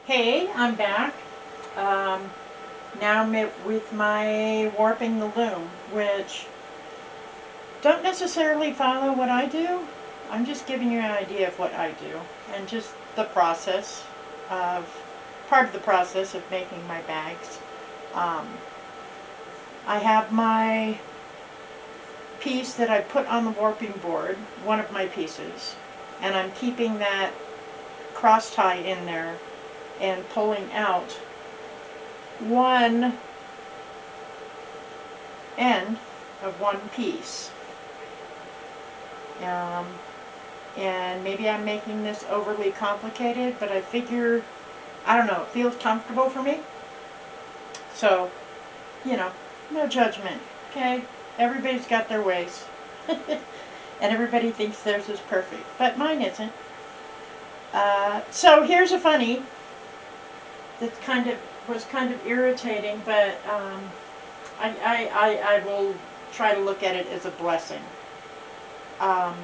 Hey, I'm back. Um, now with my warping the loom, which don't necessarily follow what I do. I'm just giving you an idea of what I do and just the process of part of the process of making my bags. Um, I have my piece that I put on the warping board, one of my pieces, and I'm keeping that cross tie in there and pulling out one end of one piece. Um, and maybe I'm making this overly complicated, but I figure, I don't know, it feels comfortable for me. So, you know, no judgment, okay? Everybody's got their ways. And everybody thinks theirs is perfect, but mine isn't. So here's a funny that was kind of irritating, but I will try to look at it as a blessing. Um,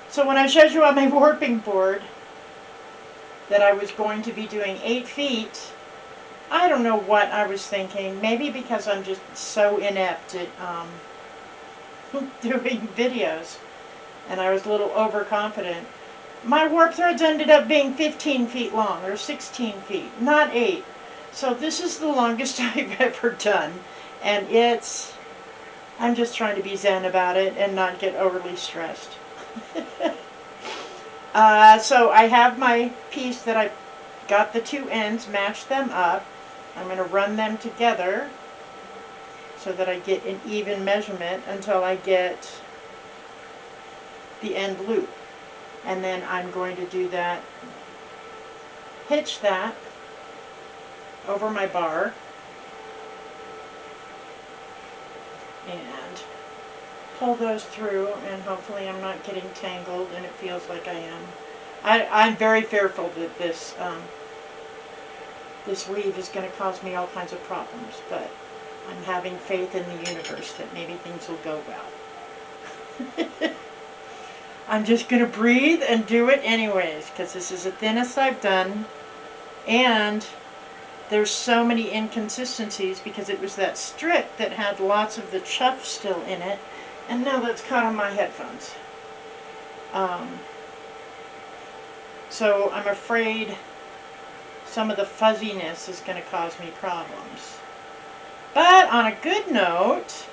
so when I showed you on my warping board that I was going to be doing 8 feet, I don't know what I was thinking. Maybe because I'm just so inept at doing videos, and I was a little overconfident. My warp threads ended up being 15 feet long, or 16 feet, not 8. So this is the longest I've ever done, and I'm just trying to be zen about it and not get overly stressed. So I have my piece that I got the two ends, matched them up. I'm going to run them together so that I get an even measurement until I get the end loop. And then I'm going to do that, hitch that over my bar, and pull those through, and hopefully I'm not getting tangled, and it feels like I am. I'm very fearful that this weave is going to cause me all kinds of problems, but I'm having faith in the universe that maybe things will go well. I'm just going to breathe and do it anyways, because this is the thinnest I've done, and there's so many inconsistencies because it was that strip that had lots of the chuff still in it, and now that's caught on my headphones. So I'm afraid some of the fuzziness is going to cause me problems. But on a good note,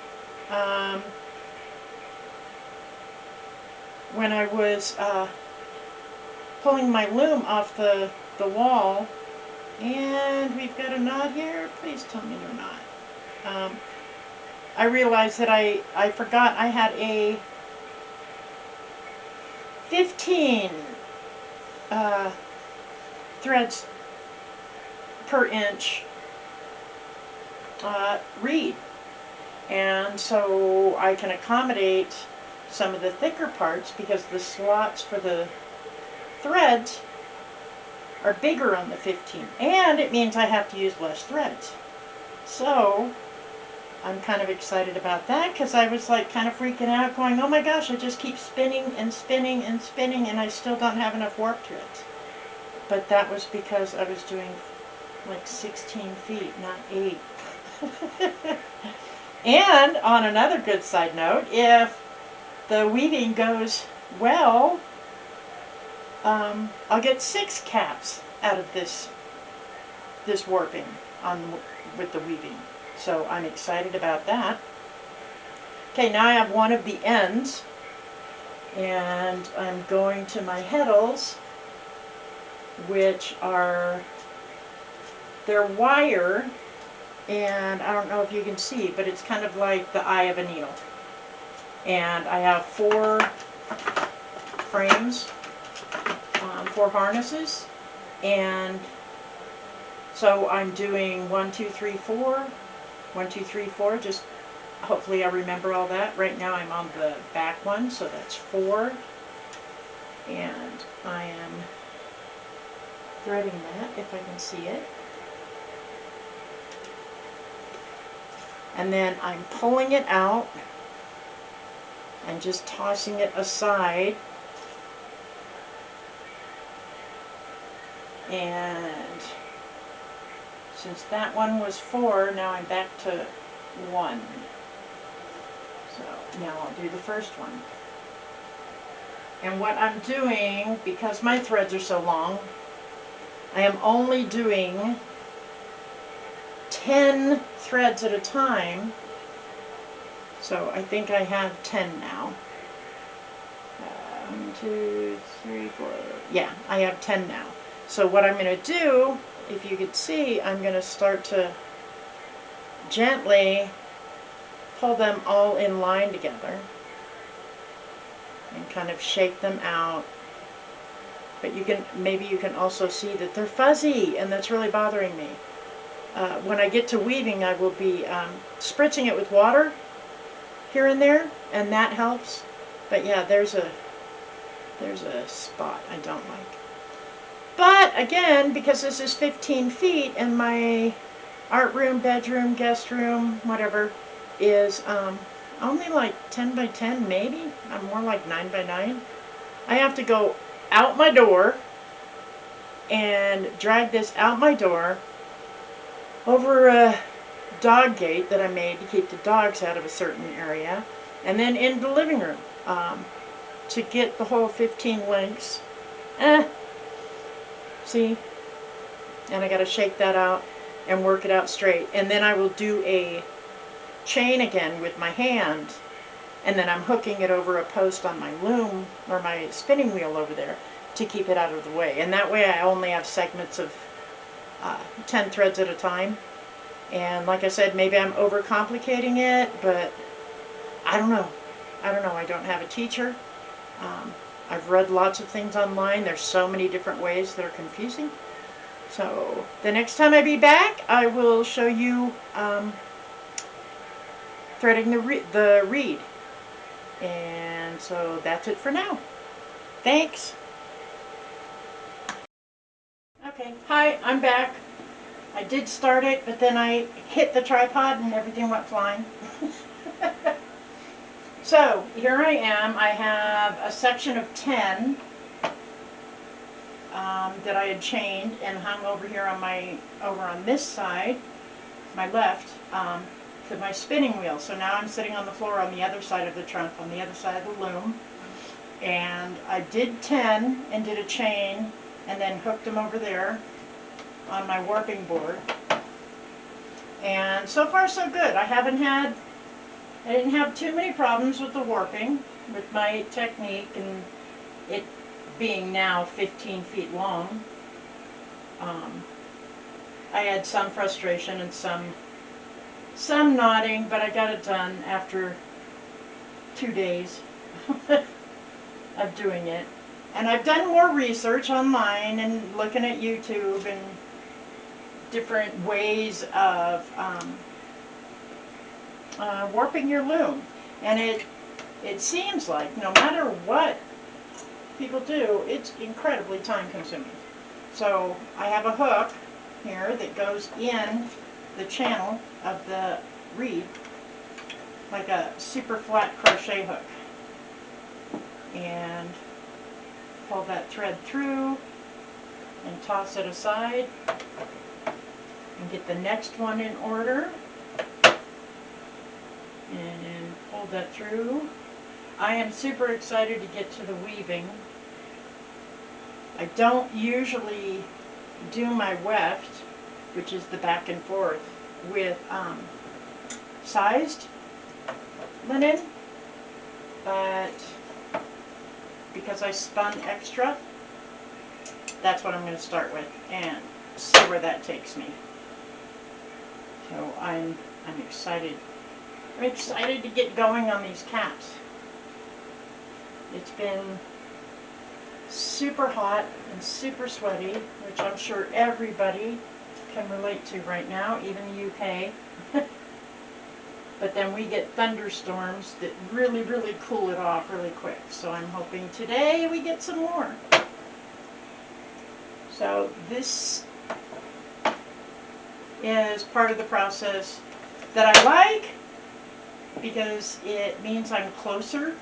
when I was pulling my loom off the wall, and we've got a knot here, please tell me you're not. I realized that I forgot I had a 15 threads per inch reed, and so I can accommodate some of the thicker parts because the slots for the threads are bigger on the 15, and it means I have to use less threads. So I'm kind of excited about that because I was like kind of freaking out going, oh my gosh, I just keep spinning and spinning and spinning and I still don't have enough warp to it. But that was because I was doing like 16 feet, not 8. And on another good side note, if the weaving goes well, I'll get 6 caps out of this warping with the weaving. So I'm excited about that. Okay, now I have one of the ends, and I'm going to my heddles, which are, they're wire, and I don't know if you can see, but it's kind of like the eye of a needle. And I have 4 frames, 4 harnesses, and so I'm doing 1, 2, 3, 4, 1, 2, 3, 4, just hopefully I remember all that. Right now I'm on the back one, so that's 4, and I am threading that if I can see it. And then I'm pulling it out and just tossing it aside. And since that one was 4, now I'm back to 1. So now I'll do the first one. And what I'm doing, because my threads are so long, I am only doing 10 threads at a time. So I think I have 10 now. 1, 2, 3, 4. Yeah, I have 10 now. So what I'm going to do, if you could see, I'm going to start to gently pull them all in line together and kind of shake them out. But maybe you can also see that they're fuzzy, and that's really bothering me. When I get to weaving, I will be spritzing it with water here and there, and that helps. But yeah, there's a spot I don't like. But again, because this is 15 feet and my art room, bedroom, guest room, whatever, is only like 10 by 10 maybe. I'm more like 9 by 9. I have to go out my door and drag this out my door over a dog gate that I made to keep the dogs out of a certain area, and then into the living room to get the whole 15 links. See? And I got to shake that out and work it out straight. And then I will do a chain again with my hand, and then I'm hooking it over a post on my loom or my spinning wheel over there to keep it out of the way. And that way I only have segments of 10 threads at a time. And like I said, maybe I'm overcomplicating it, but I don't know. I don't have a teacher. I've read lots of things online. There's so many different ways that are confusing. So the next time I be back, I will show you threading the reed. And so that's it for now. Thanks. Okay, hi, I'm back. I did start it, but then I hit the tripod and everything went flying. So here I am. I have a section of 10 that I had chained and hung over here over on this side, my left, to my spinning wheel. So now I'm sitting on the floor on the other side of the trunk, on the other side of the loom. And I did 10 and did a chain and then hooked them over there on my warping board. And so far so good. I didn't have too many problems with the warping, with my technique and it being now 15 feet long. I had some frustration and some knotting, but I got it done after 2 days of doing it. And I've done more research online and looking at YouTube and different ways of warping your loom. And it seems like no matter what people do, it's incredibly time consuming. So I have a hook here that goes in the channel of the reed, like a super flat crochet hook. And pull that thread through and toss it aside and get the next one in order and pull that through. I am super excited to get to the weaving. I don't usually do my weft, which is the back and forth, with sized linen, but because I spun extra, that's what I'm going to start with and see where that takes me. So I'm excited. I'm excited to get going on these caps. It's been super hot and super sweaty, which I'm sure everybody can relate to right now, even the UK. But then we get thunderstorms that really, really cool it off really quick. So I'm hoping today we get some more. So this is part of the process that I like because it means I'm closer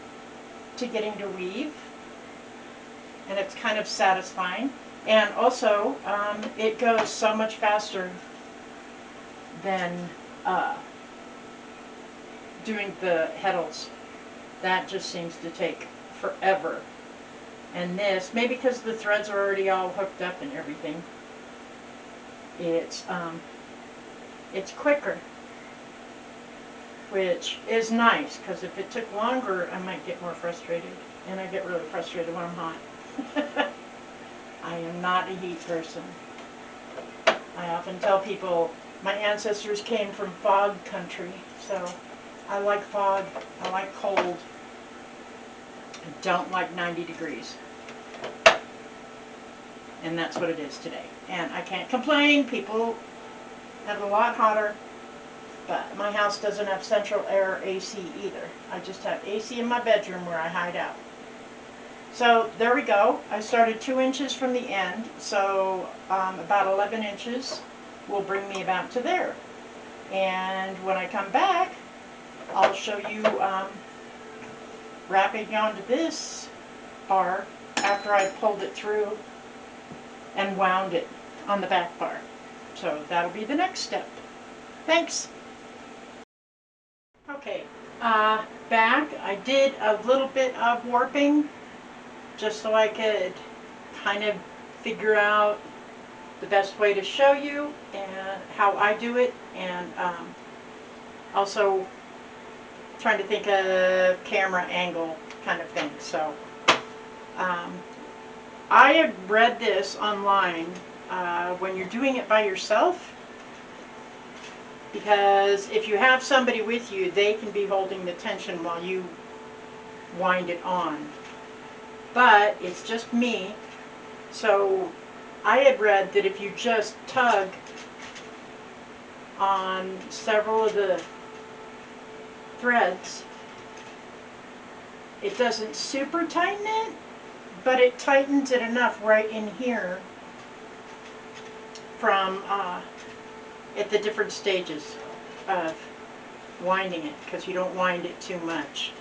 to getting to weave, and it's kind of satisfying. And also, it goes so much faster than doing the heddles. That just seems to take forever. And this, maybe because the threads are already all hooked up and everything, it's quicker, which is nice, because if it took longer, I might get more frustrated. And I get really frustrated when I'm hot. I am not a heat person. I often tell people my ancestors came from fog country, so I like fog, I like cold. I don't like 90 degrees. And that's what it is today. And I can't complain. People have it a lot hotter. But my house doesn't have central air AC either. I just have AC in my bedroom where I hide out. So there we go. I started 2 inches from the end. So about 11 inches will bring me about to there. And when I come back, I'll show you wrapping onto this bar after I pulled it through and wound it on the back bar. So that'll be the next step. Thanks. Okay, back. I did a little bit of warping just so I could kind of figure out the best way to show you and how I do it, and also trying to think of camera angle kind of thing. So I had read this online when you're doing it by yourself, because if you have somebody with you, they can be holding the tension while you wind it on. But it's just me, so I had read that if you just tug on several of the threads, it doesn't super tighten it, but it tightens it enough right in here from at the different stages of winding it, because you don't wind it too much.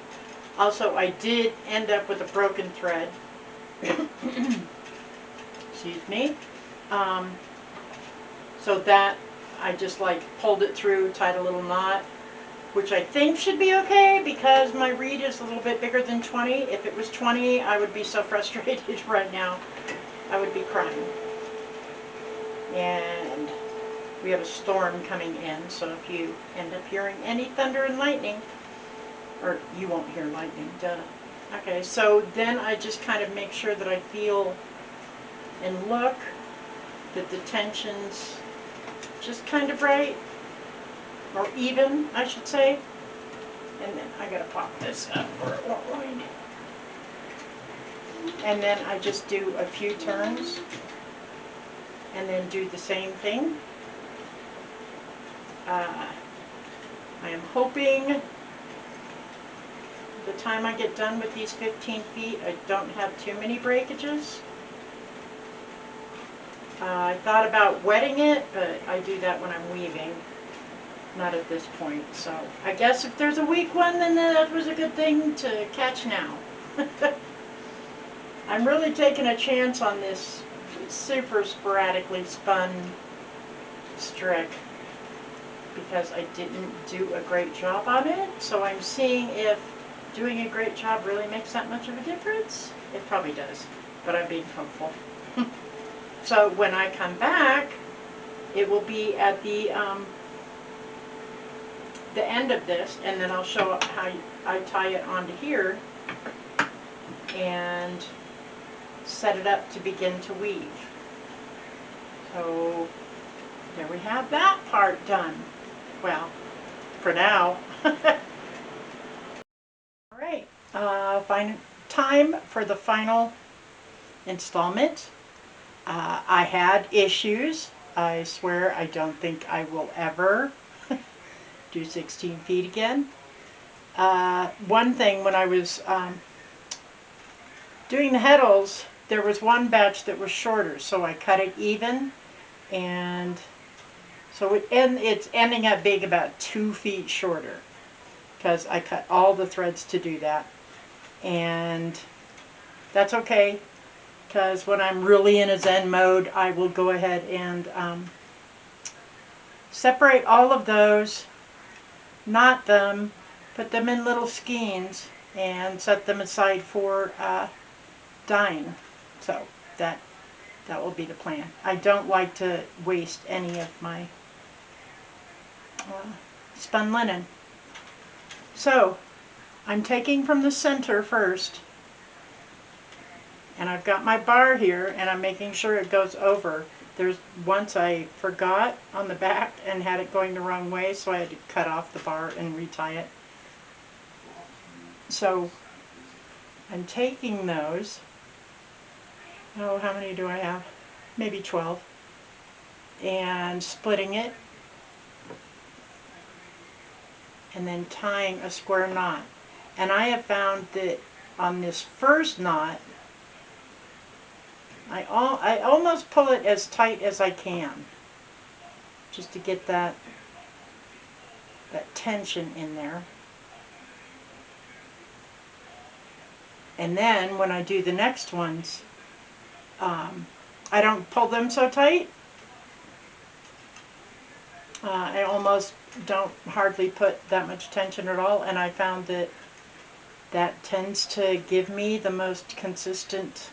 Also, I did end up with a broken thread. Excuse me. So that I just like pulled it through, tied a little knot, which I think should be okay because my reed is a little bit bigger than 20. If it was 20, I would be so frustrated right now. I would be crying. And we have a storm coming in, so if you end up hearing any thunder and lightning, or you won't hear lightning, duh. Okay, so then I just kind of make sure that I feel and look that the tension's just kind of right, or even, I should say. And then I gotta pop this up or it won't wind. And then I just do a few turns and then do the same thing. I am hoping the time I get done with these 15 feet, I don't have too many breakages. I thought about wetting it, but I do that when I'm weaving, not at this point. So I guess if there's a weak one, then that was a good thing to catch now. I'm really taking a chance on this super sporadically spun strick because I didn't do a great job on it. So I'm seeing if doing a great job really makes that much of a difference. It probably does, but I'm being hopeful. So when I come back, it will be at the end of this, and then I'll show how I tie it onto here and set it up to begin to weave. So there we have that part done. Well, for now. All right, time for the final installment. I had issues. I swear I don't think I will ever do 16 feet again. One thing, when I was doing the heddles, there was one batch that was shorter, so I cut it even, and so it's ending up being about 2 feet shorter because I cut all the threads to do that, and that's okay. because when I'm really in a Zen mode, I will go ahead and separate all of those, knot them, put them in little skeins, and set them aside for dyeing. So that will be the plan. I don't like to waste any of my spun linen. So I'm taking from the center first, and I've got my bar here, and I'm making sure it goes over. There's once I forgot on the back and had it going the wrong way, so I had to cut off the bar and retie it. So I'm taking those, oh, how many do I have? Maybe 12, and splitting it, and then tying a square knot. And I have found that on this first knot, I almost pull it as tight as I can, just to get that tension in there. And then when I do the next ones, I don't pull them so tight. I almost don't hardly put that much tension at all, and I found that that tends to give me the most consistent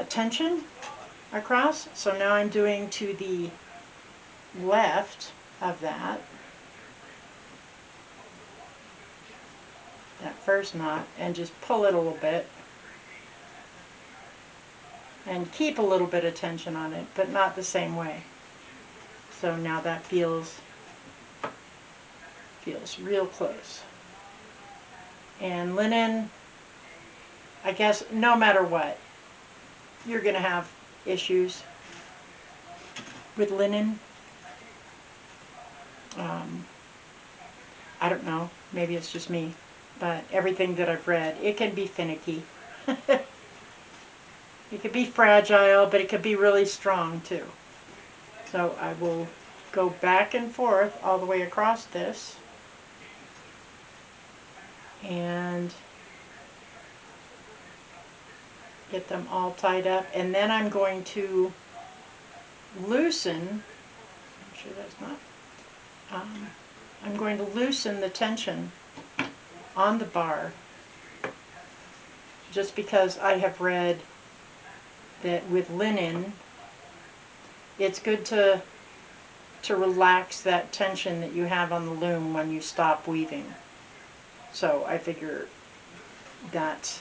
tension across. So now I'm doing to the left of that first knot, and just pull it a little bit and keep a little bit of tension on it, but not the same way. So now that feels real close. And linen, I guess no matter what, you're going to have issues with linen. I don't know, maybe it's just me, but everything that I've read, it can be finicky. It could be fragile, but it could be really strong too. So I will go back and forth all the way across this, and get them all tied up, and then I'm going to loosen, I'm sure that's not, I'm going to loosen the tension on the bar, just because I have read that with linen it's good to relax that tension that you have on the loom when you stop weaving. So I figure that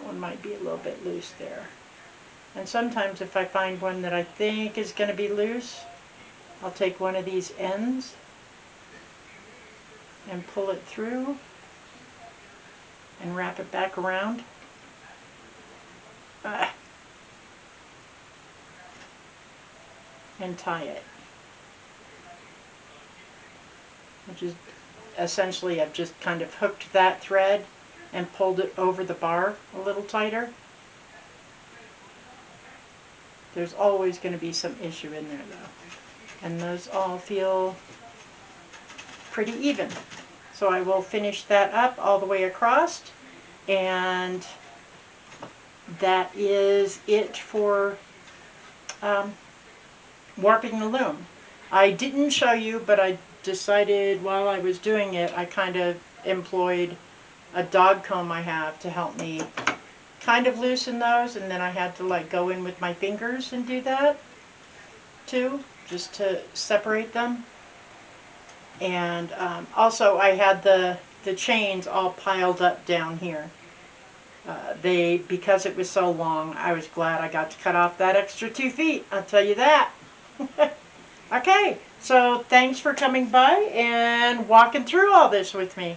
one might be a little bit loose there. And sometimes if I find one that I think is going to be loose, I'll take one of these ends and pull it through and wrap it back around. And tie it. Which is essentially, I've just kind of hooked that thread and pulled it over the bar a little tighter. There's always going to be some issue in there though. And those all feel pretty even. So I will finish that up all the way across, and that is it for warping the loom. I didn't show you, but I decided while I was doing it, I kind of employed a dog comb I have to help me kind of loosen those, and then I had to like go in with my fingers and do that too, just to separate them. And also I had the chains all piled up down here. Because it was so long, I was glad I got to cut off that extra 2 feet, I'll tell you that. Okay, so thanks for coming by and walking through all this with me.